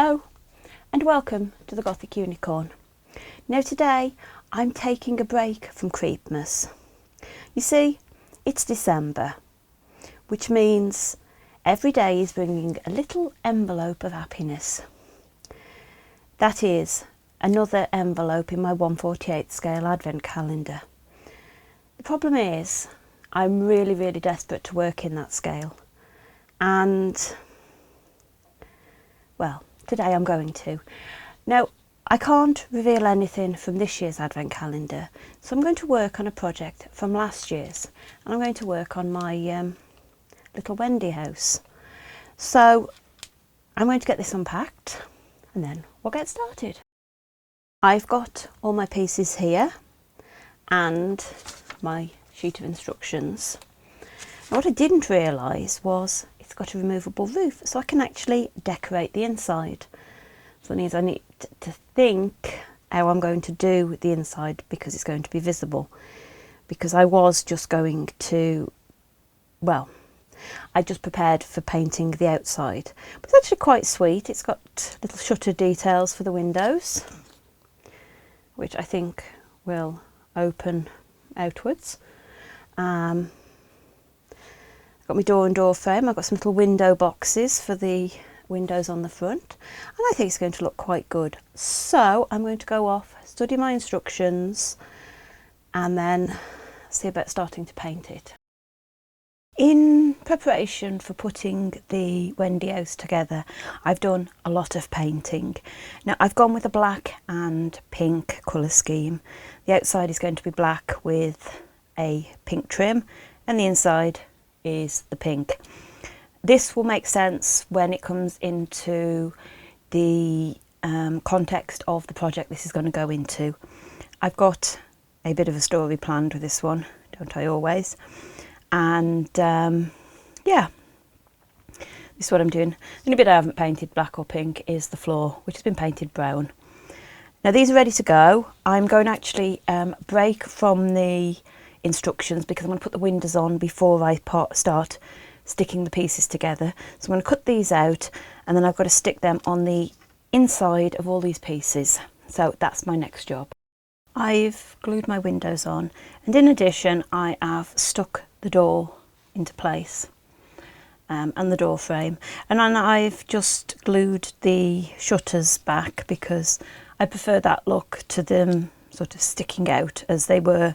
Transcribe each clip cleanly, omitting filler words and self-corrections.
Hello and welcome to the Gothic Unicorn. Now today I'm taking a break from Creepmas. You see, it's December, which means every day is bringing a little envelope of happiness. That is another envelope in my 1/48 scale advent calendar. The problem is I'm really desperate to work in that scale, and well, today I'm going to. Now, I can't reveal anything from this year's advent calendar, so I'm going to work on a project from last year's, and I'm going to work on my little Wendy house. So I'm going to get this unpacked and then we'll get started. I've got all my pieces here and my sheet of instructions. Now, what I didn't realise was it's got a removable roof, so I can actually decorate the inside. So that means I need to think how I'm going to do the inside because it's going to be visible. Because I was just going to, well, I just prepared for painting the outside. But it's actually quite sweet. It's got little shutter details for the windows, which I think will open outwards. Got my door and door frame. I've got some little window boxes for the windows on the front, and I think it's going to look quite good. So I'm going to go off, study my instructions, and then see about starting to paint it. In preparation for putting the Wendy house together, I've done a lot of painting. Now I've gone with a black and pink colour scheme. The outside is going to be black with a pink trim, and the inside is the pink. This will make sense when it comes into the context of the project this is going to go into. I've got a bit of a story planned with this one, don't I always? And yeah, this is what I'm doing. The only bit I haven't painted black or pink is the floor, which has been painted brown. Now these are ready to go. I'm going to actually break from the instructions because I'm going to put the windows on before I start sticking the pieces together. So I'm going to cut these out, and then I've got to stick them on the inside of all these pieces. So that's my next job. I've glued my windows on, and in addition I have stuck the door into place and the door frame, and then I've just glued the shutters back because I prefer that look to them sort of sticking out as they were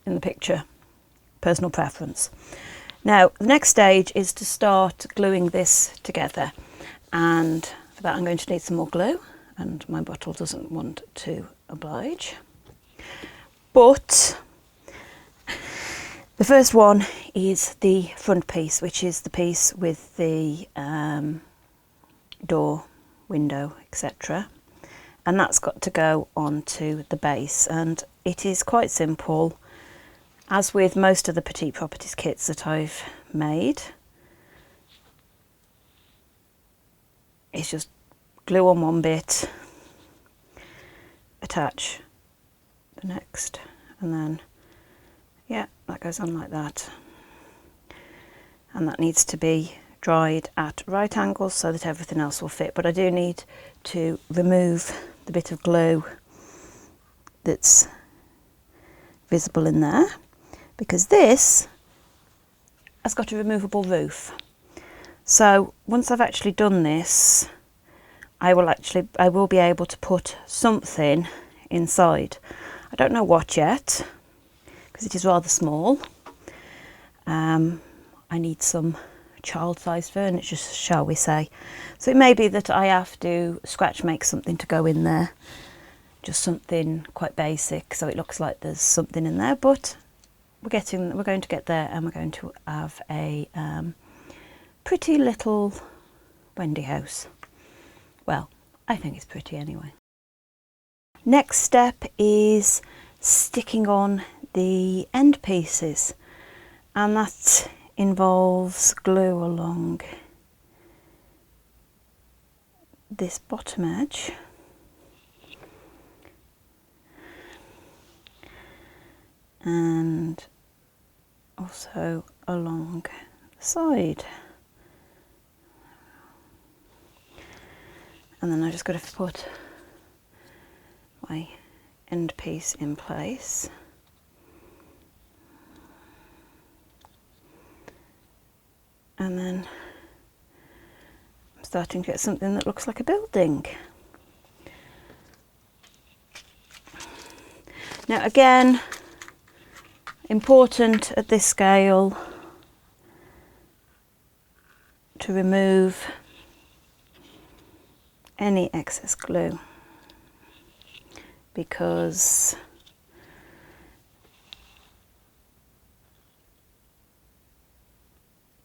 in the picture. Personal preference. Now the next stage is to start gluing this together, and for that I'm going to need some more glue, and my bottle doesn't want to oblige. But the first one is the front piece, which is the piece with the door, window, etc. And that's got to go onto the base, and it is quite simple. As with most of the Petite Properties kits that I've made, it's just glue on one bit, attach the next, and then yeah, that goes on like that. And that needs to be dried at right angles so that everything else will fit. But I do need to remove the bit of glue that's visible in there, because this has got a removable roof. So once I've actually done this, I will be able to put something inside. I don't know what yet, because it is rather small. I need some child-sized furniture, shall we say. So it may be that I have to scratch make something to go in there, just something quite basic so it looks like there's something in there, but we're going to get there, and we're going to have a pretty little Wendy house. Well, I think it's pretty anyway. Next step is sticking on the end pieces, and that involves glue along this bottom edge and also along the side. And then I just got to put my end piece in place. And then I'm starting to get something that looks like a building. Now again, important at this scale to remove any excess glue, because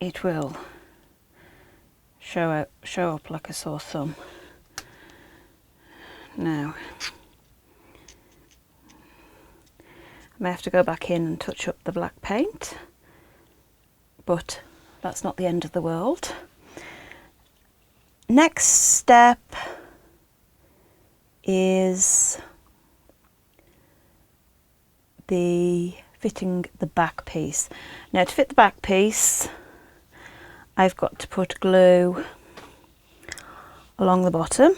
it will show up like a sore thumb. Now I may have to go back in and touch up the black paint, but that's not the end of the world. Next step is fitting the back piece. Now to fit the back piece, I've got to put glue along the bottom.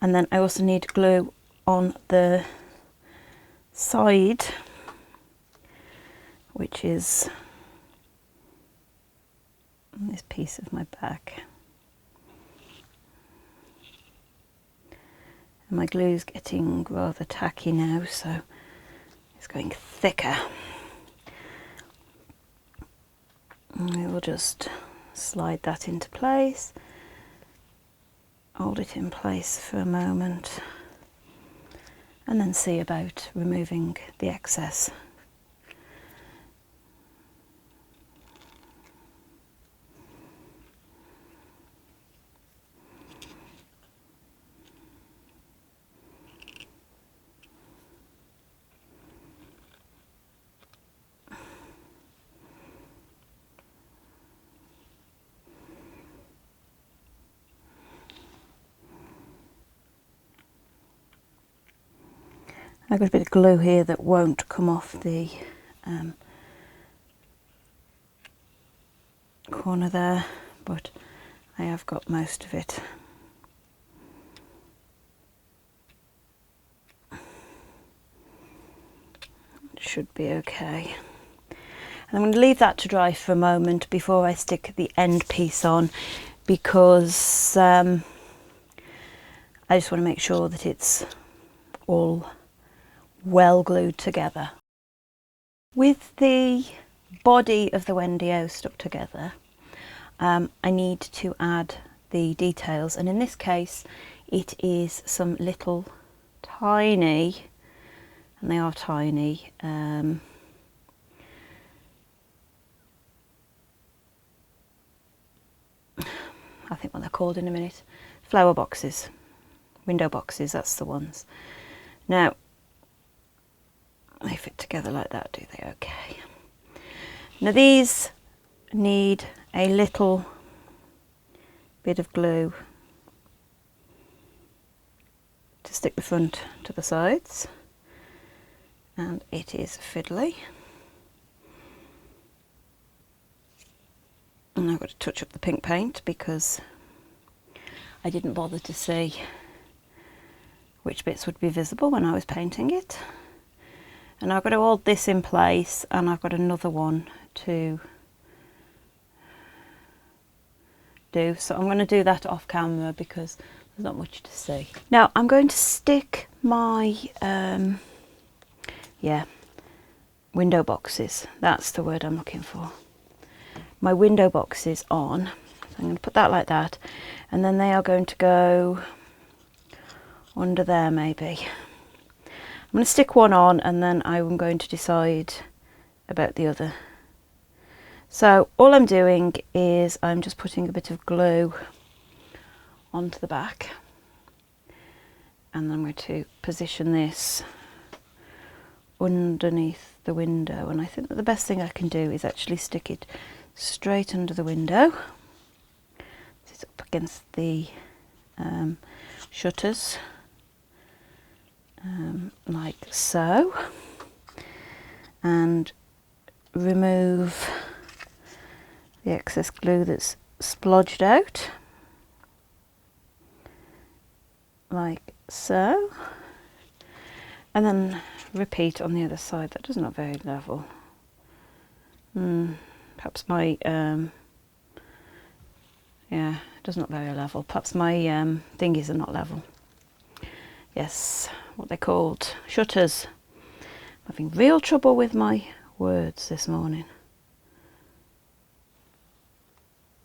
And then I also need glue on the side, which is this piece of my back. And my glue's getting rather tacky now, so it's going thicker. And we will just slide that into place. Hold it in place for a moment and then see about removing the excess. I've got a bit of glue here that won't come off the corner there, but I have got most of it. It should be okay. And I'm going to leave that to dry for a moment before I stick the end piece on, because I just want to make sure that it's all well glued together. With the body of the Wendy stuck together, I need to add the details, and in this case it is some little tiny, and they are tiny, I think what they're called in a minute, flower boxes, window boxes, that's the ones. Now they fit together like that, do they? Okay. Now these need a little bit of glue to stick the front to the sides, and it is fiddly. And I've got to touch up the pink paint because I didn't bother to see which bits would be visible when I was painting it. And I've got to hold this in place, and I've got another one to do. So I'm going to do that off camera because there's not much to see. Now I'm going to stick my, window boxes. That's the word I'm looking for. My window boxes on. So I'm going to put that like that, and then they are going to go under there maybe. I'm going to stick one on, and then I'm going to decide about the other. So all I'm doing is I'm just putting a bit of glue onto the back, and I'm going to position this underneath the window, and I think that the best thing I can do is actually stick it straight under the window. this up against the shutters, like so, and remove the excess glue that's splodged out, like so, and then repeat on the other side. That does not very level. Perhaps my yeah, it does not very level. Perhaps my thingies are not level. Yes, what they're called, shutters. I'm having real trouble with my words this morning.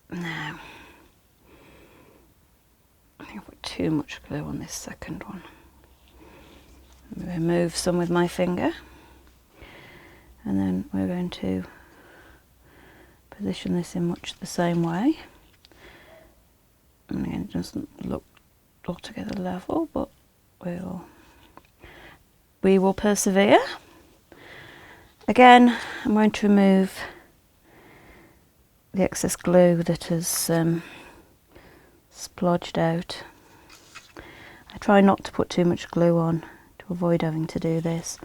Now, I think I've put too much glue on this second one. Remove some with my finger, and then we're going to position this in much the same way. And again, it doesn't look altogether level, but we will persevere. Again, I'm going to remove the excess glue that has splodged out. I try not to put too much glue on to avoid having to do this,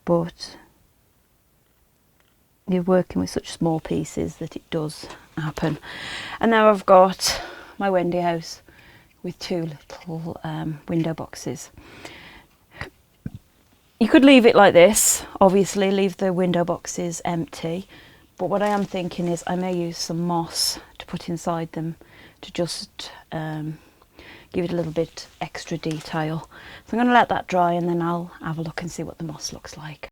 but you're working with such small pieces that it does happen. And now I've got my Wendy house with two little window boxes. You could leave it like this, obviously leave the window boxes empty, but what I am thinking is I may use some moss to put inside them to just give it a little bit extra detail. So I'm going to let that dry, and then I'll have a look and see what the moss looks like.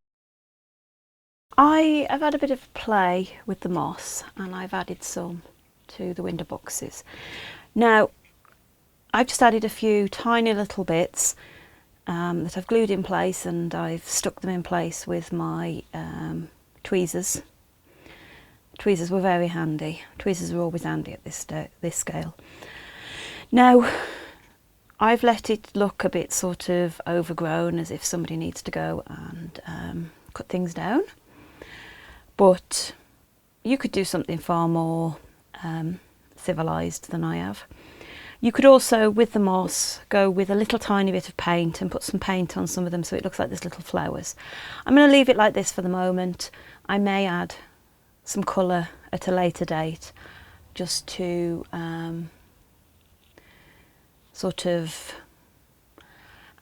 I have had a bit of play with the moss, and I've added some to the window boxes. Now, I've just added a few tiny little bits that I've glued in place, and I've stuck them in place with my tweezers. Tweezers were very handy. Tweezers are always handy at this scale. Now, I've let it look a bit sort of overgrown, as if somebody needs to go and cut things down. But you could do something far more civilised than I have. You could also, with the moss, go with a little tiny bit of paint and put some paint on some of them so it looks like there's little flowers. I'm going to leave it like this for the moment. I may add some colour at a later date, just to sort of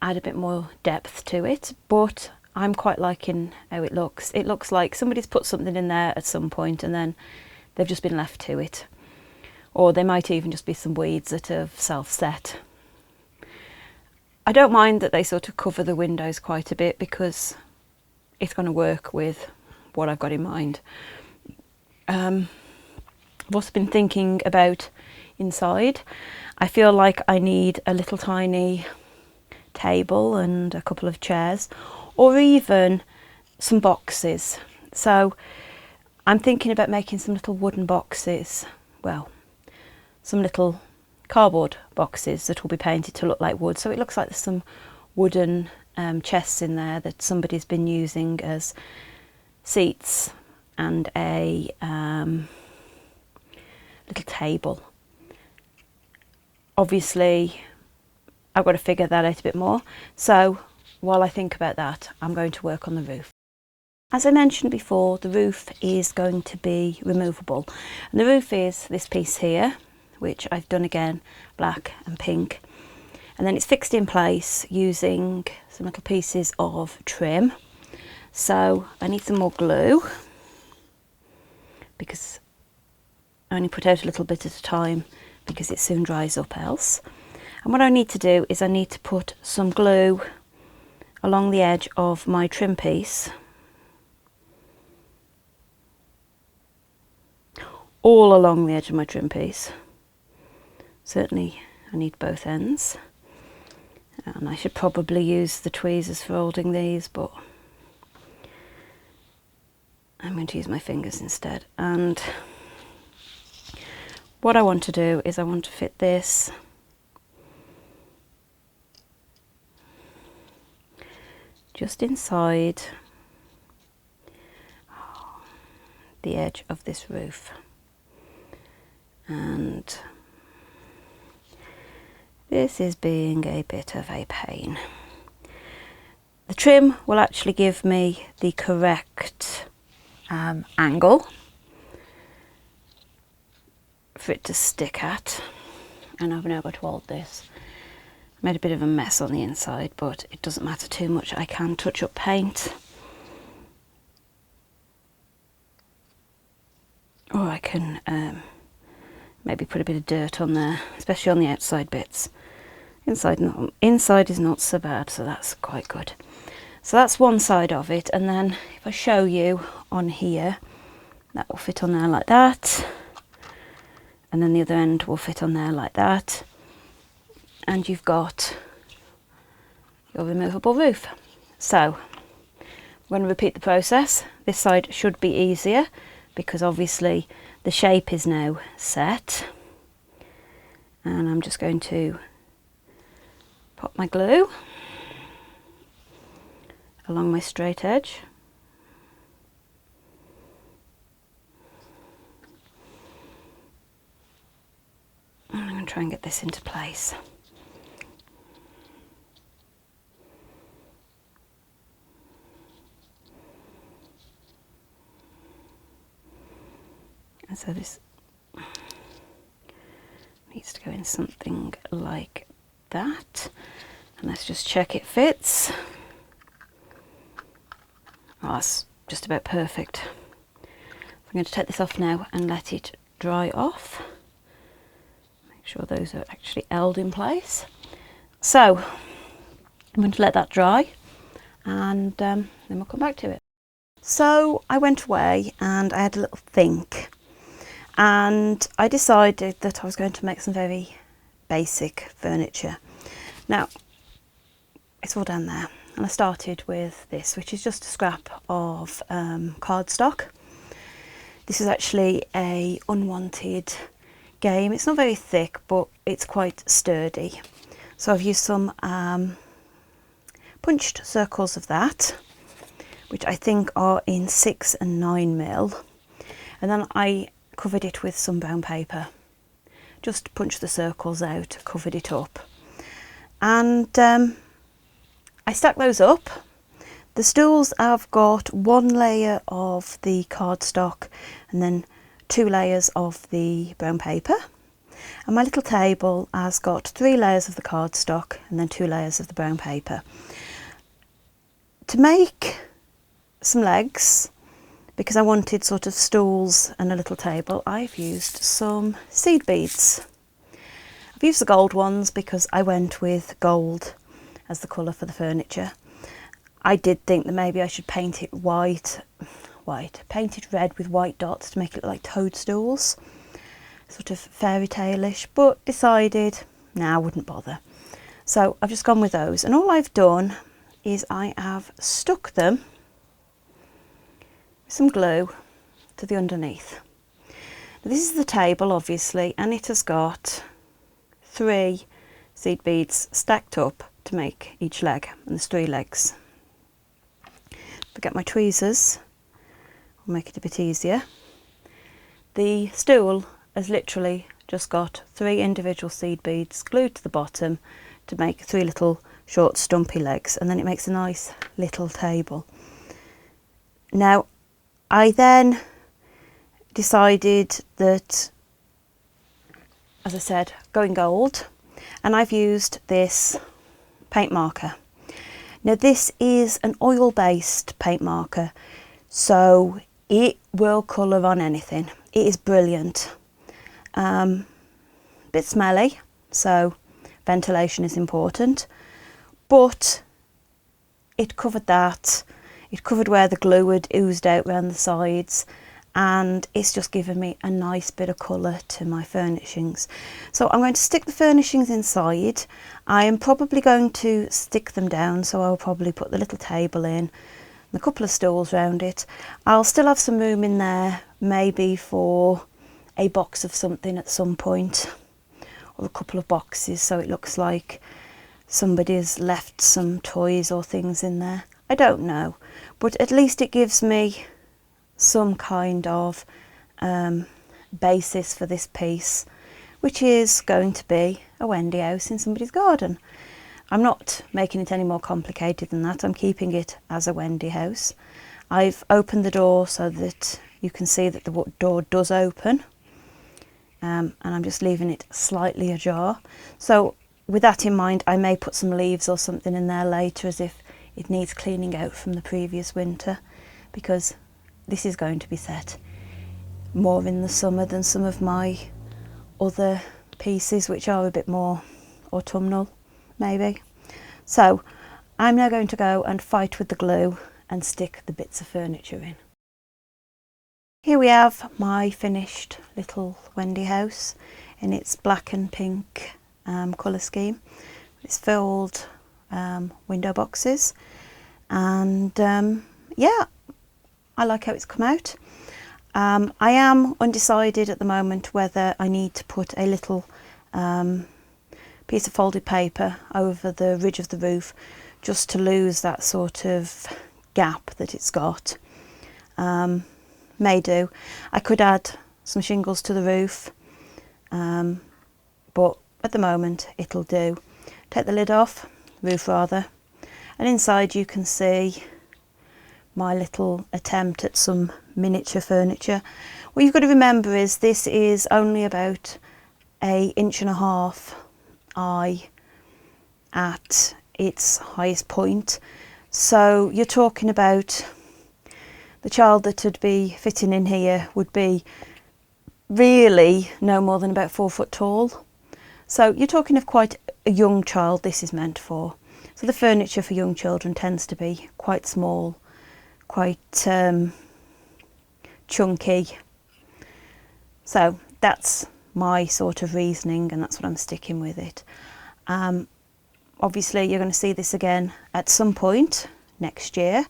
add a bit more depth to it, but I'm quite liking how it looks. It looks like somebody's put something in there at some point and then they've just been left to it. Or they might even just be some weeds that have self-set. I don't mind that they sort of cover the windows quite a bit, because it's going to work with what I've got in mind. I've also been thinking about inside. I feel like I need a little tiny table and a couple of chairs, or even some boxes. So I'm thinking about making some little wooden boxes, well, some little cardboard boxes that will be painted to look like wood, so it looks like there's some wooden chests in there that somebody's been using as seats and a little table. Obviously I've got to figure that out a bit more, so while I think about that, I'm going to work on the roof. As I mentioned before, the roof is going to be removable, and the roof is this piece here, which I've done again black and pink, and then it's fixed in place using some little pieces of trim. So I need some more glue, because I only put out a little bit at a time because it soon dries up else. And what I need to do is I need to put some glue along the edge of my trim piece, all along the edge of my trim piece. Certainly I need both ends, and I should probably use the tweezers for holding these, but I'm going to use my fingers instead. And what I want to do is I want to fit this just inside the edge of this roof, and This is being a bit of a pain. The trim will actually give me the correct angle for it to stick at, and I've now got to hold this. I made a bit of a mess on the inside, but it doesn't matter too much. I can touch up paint, or I can maybe put a bit of dirt on there, especially on the outside bits. Inside is not so bad, so that's quite good. So that's one side of it, and then if I show you on here, that will fit on there like that, and then the other end will fit on there like that, and you've got your removable roof. So I'm going to repeat the process. This side should be easier because obviously the shape is now set, and I'm just going to pop my glue along my straight edge. And I'm going to try and get this into place. And so this needs to go in something like that, and let's just check it fits. Oh, that's just about perfect. I'm going to take this off now and let it dry off. Make sure those are actually held in place. So I'm going to let that dry, and then we'll come back to it. So I went away and I had a little think, and I decided that I was going to make some very basic furniture. Now, it's all down there, and I started with this, which is just a scrap of cardstock. This is actually a unwanted game. It's not very thick, but it's quite sturdy. So I've used some punched circles of that, which I think are in 6 and 9mm, and then I covered it with some brown paper. Just punched the circles out, covered it up, and I stacked those up. The stools have got 1 layer of the cardstock and then 2 layers of the brown paper, and my little table has got 3 layers of the cardstock and then 2 layers of the brown paper. To make some legs, because I wanted sort of stools and a little table, I've used some seed beads. I've used the gold ones because I went with gold as the colour for the furniture. I did think that maybe I should paint it paint it red with white dots to make it look like toadstools, sort of fairy tale-ish, but decided, nah, I wouldn't bother. So I've just gone with those, and all I've done is I have stuck them some glue to the underneath. Now, this is the table obviously, and it has got 3 seed beads stacked up to make each leg, and there's 3 legs. If I get my tweezers, I'll make it a bit easier. The stool has literally just got 3 individual seed beads glued to the bottom to make 3 little short stumpy legs, and then it makes a nice little table. Now, I then decided that, as I said, going gold, and I've used this paint marker. Now, this is an oil-based paint marker, so it will colour on anything. It is brilliant. Bit smelly, so ventilation is important, but it covered that. It covered where the glue had oozed out around the sides, and it's just given me a nice bit of colour to my furnishings. So I'm going to stick the furnishings inside. I am probably going to stick them down, so I'll probably put the little table in and a couple of stools around it. I'll still have some room in there, maybe for a box of something at some point, or a couple of boxes, so it looks like somebody's left some toys or things in there. I don't know, but at least it gives me some kind of basis for this piece which is going to be a Wendy house in somebody's garden. I'm not making it any more complicated than that. I'm keeping it as a Wendy house. I've opened the door so that you can see that the door does open, and I'm just leaving it slightly ajar. So with that in mind, I may put some leaves or something in there later as if it needs cleaning out from the previous winter, because this is going to be set more in the summer than some of my other pieces, which are a bit more autumnal maybe. So I'm now going to go and fight with the glue and stick the bits of furniture in. Here we have my finished little Wendy house in its black and pink colour scheme. It's filled window boxes, and yeah, I like how it's come out. I am undecided at the moment whether I need to put a little piece of folded paper over the ridge of the roof just to lose that sort of gap that it's got. May do. I could add some shingles to the roof, but at the moment it'll do. Take the lid off, roof rather, and inside you can see my little attempt at some miniature furniture. What you've got to remember is this is only about 1.5 inches high at its highest point, so you're talking about the child that would be fitting in here would be really no more than about 4 foot tall. So you're talking of quite a young child this is meant for. So the furniture for young children tends to be quite small, quite chunky. So that's my sort of reasoning, and that's what I'm sticking with it. Obviously you're going to see this again at some point next year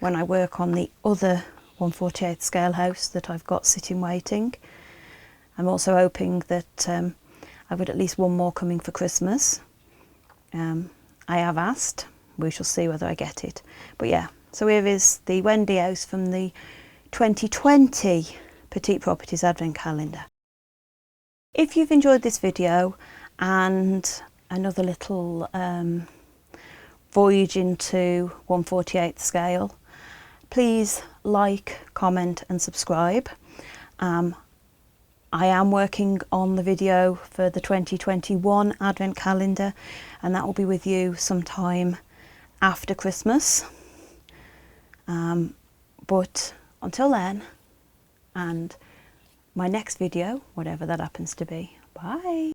when I work on the other 1/48 scale house that I've got sitting waiting. I'm also hoping that I've got at least one more coming for Christmas. I have asked, we shall see whether I get it. But yeah, so here is the Wendy house from the 2020 Petite Properties Advent calendar. If you've enjoyed this video and another little voyage into 1/48 scale, please like, comment and subscribe. I am working on the video for the 2021 Advent calendar, and that will be with you sometime after Christmas. But until then, and my next video, whatever that happens to be, bye.